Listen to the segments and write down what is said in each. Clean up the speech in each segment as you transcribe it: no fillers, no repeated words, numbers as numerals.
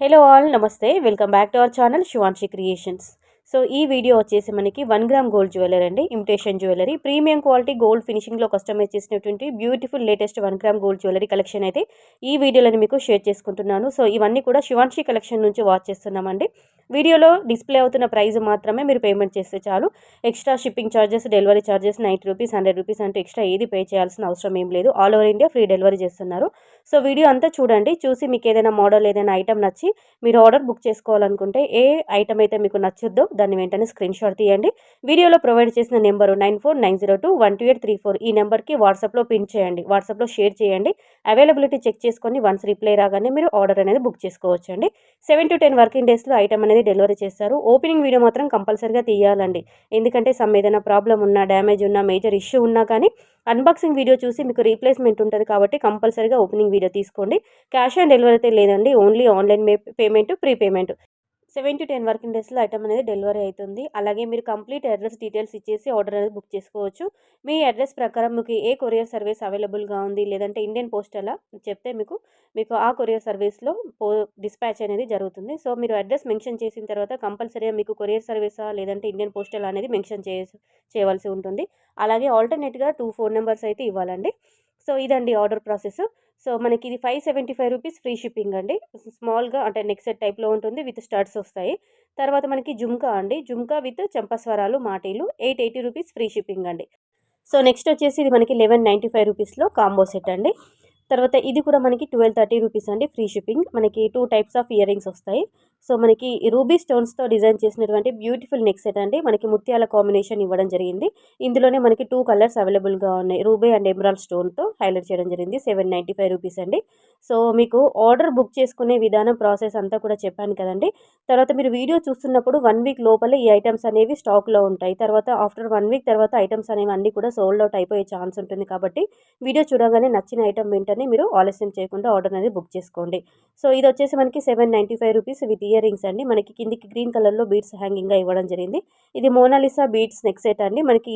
Hello all నమస్తే welcome back to our channel Shivanshi creations. So ఈ video వచ్చేసి మనకి 1 గ్రామ్ గోల్డ్ జ్యువెలరీ అండి, imitation jewellery premium quality gold ఫినిషింగ్లో కస్టమైజ్ చేసినటువంటి beautiful latest 1 gram gold jewellery collection అయితే ఈ వీడియోలో మీకు షేర్ చేసుకుంటున్నాను. సో ఇవన్నీ కూడా శివాన్షి కలెక్షన్ నుంచి వాచ్ చేస్తున్నామండి. వీడియోలో డిస్ప్లే అవుతున్న ప్రైస్ మాత్రమే మీరు పేమెంట్ చేస్తే చాలు. Extra shipping charges, delivery charges 90 rupees, 100 rupees అంటే ఎక్స్ట్రా ఏది పే చేయాల్సిన అవసరం ఏం లేదు. All over India free delivery చేస్తున్నారు. సో వీడియో అంతా చూడండి. చూసి మీకు ఏదైనా మోడల్, ఏదైనా ఐటమ్ నచ్చి మీరు ఆర్డర్ బుక్ చేసుకోవాలనుకుంటే ఏ ఐటమ్ అయితే మీకు నచ్చుద్దో దాన్ని వెంటనే స్క్రీన్ షాట్ తీయండి. వీడియోలో ప్రొవైడ్ చేసిన నెంబరు 9490212834 ఈ నెంబర్కి వాట్సాప్లో పిన్ చేయండి, వాట్సాప్లో షేర్ చేయండి. అవైలబిలిటీ చెక్ చేసుకొని వన్స్ రిప్లై రాగానే మీరు ఆర్డర్ అనేది బుక్ చేసుకోవచ్చండి. 7 to 10 వర్కింగ్ డేస్లో ఐటమ్ అనేది డెలివరీ చేస్తారు. ఓపెనింగ్ వీడియో మాత్రం కంపల్సరీగా తీయాలండి. ఎందుకంటే ఏదైనా ప్రాబ్లం ఉన్నా, డ్యామేజ్ ఉన్నా, మేజర్ ఇష్యూ ఉన్నా కానీ అన్బాక్సింగ్ వీడియో చూసి మీకు రీప్లేస్మెంట్ ఉంటుంది కాబట్టి కంపల్సరీగా ఓపెనింగ్ వీడియో తీసుకోండి. క్యాష్ ఆన్ డెలివరీ అయితే లేదండి, only online payment, prepayment. 7 to 10 working డేస్లో ఐటమ్ అనేది డెలివరీ అవుతుంది. అలాగే మీరు కంప్లీట్ అడ్రస్ డీటెయిల్స్ ఇచ్చేసి ఆర్డర్ అనేది బుక్ చేసుకోవచ్చు. మీ అడ్రస్ ప్రకారం మీకు ఏ కొరియర్ సర్వీస్ అవైలబుల్గా ఉంది, లేదంటే ఇండియన్ పోస్ట్ అలా చెప్తే మీకు ఆ కొరియర్ సర్వీస్లో డిస్పాచ్ అనేది జరుగుతుంది. సో మీరు అడ్రస్ మెన్షన్ చేసిన తర్వాత కంపల్సరీగా మీకు కొరియర్ సర్వీసా లేదంటే ఇండియన్ పోస్టల్ అనేది మెన్షన్ చేయవలసి ఉంటుంది. అలాగే ఆల్టర్నేట్గా 2 ఫోన్ నెంబర్స్ అయితే ఇవ్వాలండి. సో ఇదండి ఆర్డర్ ప్రాసెస్. సో మనకి ఇది 575 రూపీస్ ఫ్రీ షిప్పింగ్ అండి. స్మాల్గా అంటే నెక్ సెట్ టైప్లో ఉంటుంది, విత్ స్టడ్స్ వస్తాయి. తర్వాత మనకి జుమ్కా అండి, జుమ్కా విత్ చెంపస్వరాలు, మాటీలు 880 రూపీస్ ఫ్రీ షిప్పింగ్ అండి. సో నెక్స్ట్ వచ్చేసి ఇది మనకి 1195 రూపీస్లో కాంబో సెట్ అండి. తర్వాత ఇది కూడా మనకి 1230 రూపీస్ అండి, ఫ్రీ షిప్పింగ్. మనకి 2 టైప్స్ ఆఫ్ ఇయర్ రింగ్స్ వస్తాయి. సో మనకి రూబీ స్టోన్స్తో డిజైన్ చేసినటువంటి బ్యూటిఫుల్ నెక్ సెట్ అండి. మనకి ముత్యాల కాంబినేషన్ ఇవ్వడం జరిగింది. ఇందులోనే మనకి 2 కలర్స్ అవైలబుల్గా ఉన్నాయి. రూబీ అండ్ ఎమరాల్డ్ స్టోన్తో హైలైట్ చేయడం జరిగింది. 795 రూపీస్ అండి. సో మీకు ఆర్డర్ బుక్ చేసుకునే విధానం, ప్రాసెస్ అంతా కూడా చెప్పాను కదండి. తర్వాత మీరు వీడియో చూస్తున్నప్పుడు 1 వీక్ లోపలే ఈ ఐటమ్స్ అనేవి స్టాక్లో ఉంటాయి. తర్వాత ఆఫ్టర్ 1 వీక్ తర్వాత ఐటమ్స్ అనేవి అన్నీ కూడా సోల్డ్ అవుట్ అయిపోయే ఛాన్స్ ఉంటుంది. కాబట్టి వీడియో చూడగానే నచ్చిన ఐటమ్ వెంటనే మీరు ఆలస్యం చేయకుండా ఆర్డర్ అనేది బుక్ చేసుకోండి. సో ఇది వచ్చేసి మనకి 795 రూపీస్ విత్ ఇయర్ రింగ్స్ అండి. మనకి కిందికి గ్రీన్ కలర్లో బీడ్స్ హ్యాంగింగ్గా ఇవ్వడం జరిగింది. ఇది మోనాలిసా బీడ్స్ నెక్ సెట్ అండి. మనకి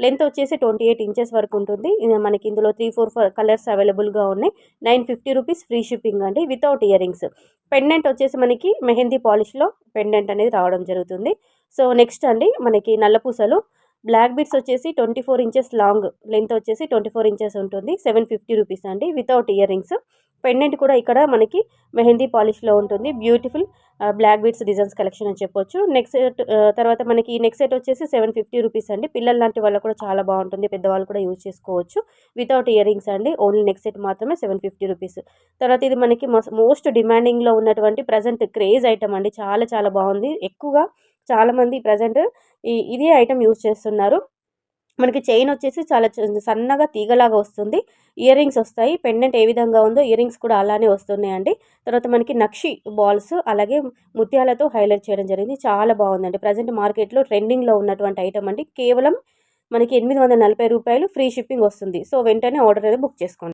లెంత్ వచ్చేసి 28 ఇంచెస్ వరకు ఉంటుంది. మనకి ఇందులో 3-4 కలర్స్ అవైలబుల్గా ఉన్నాయి. 950 రూపీస్ ఫ్రీ షిప్పింగ్ అండి, వితౌట్ ఇయర్ రింగ్స్. పెండెంట్ వచ్చేసి మనకి మెహందీ పాలిష్లో పెండెంట్ అనేది రావడం జరుగుతుంది. సో నెక్స్ట్ అండి మనకి నల్లపూసలు బ్లాక్ బీడ్స్ వచ్చేసి 24 ఇంచెస్ లాంగ్, లెంత్ వచ్చేసి 24 ఇంచెస్ ఉంటుంది. 750 రూపీస్ అండి, వితౌట్ ఇయర్ రింగ్స్. పెండెంట్ కూడా ఇక్కడ మనకి మెహందీ పాలిష్లో ఉంటుంది. Beautiful black beads designs collection అని చెప్పొచ్చు. నెక్స్ట్ తర్వాత మనకి నెక్ సెట్ వచ్చేసి 750 రూపీస్ అండి. పిల్లల లాంటి వాళ్ళకు కూడా చాలా బాగుంటుంది, పెద్దవాళ్ళు కూడా యూజ్ చేసుకోవచ్చు. వితౌట్ ఇయర్ రింగ్స్ అండి, ఓన్లీ నెక్ సెట్ మాత్రమే 750 రూపీస్. తర్వాత ఇది మనకి మోస్ట్ డిమాండింగ్లో ఉన్నటువంటి ప్రజెంట్ క్రేజ్ ఐటమ్ అండి. చాలా చాలా బాగుంది. ఎక్కువగా చాలామంది ప్రజెంట్ ఇదే ఐటమ్ యూజ్ చేస్తున్నారు. మనకి చైన్ వచ్చేసి చాలా సన్నగా తీగలాగా వస్తుంది. ఇయర్ రింగ్స్ వస్తాయి. పెండెంట్ ఏ విధంగా ఉందో ఇయర్ రింగ్స్ కూడా అలానే వస్తున్నాయండి. తర్వాత మనకి నక్షి బాల్స్ అలాగే ముత్యాలతో హైలైట్ చేయడం జరిగింది. చాలా బాగుందండి. ప్రజెంట్ మార్కెట్లో ట్రెండింగ్లో ఉన్నటువంటి ఐటమ్ అండి. కేవలం మనకి 840 రూపాయలు ఫ్రీ షిప్పింగ్ వస్తుంది. సో వెంటనే ఆర్డర్ అనేది బుక్ చేసుకోండి.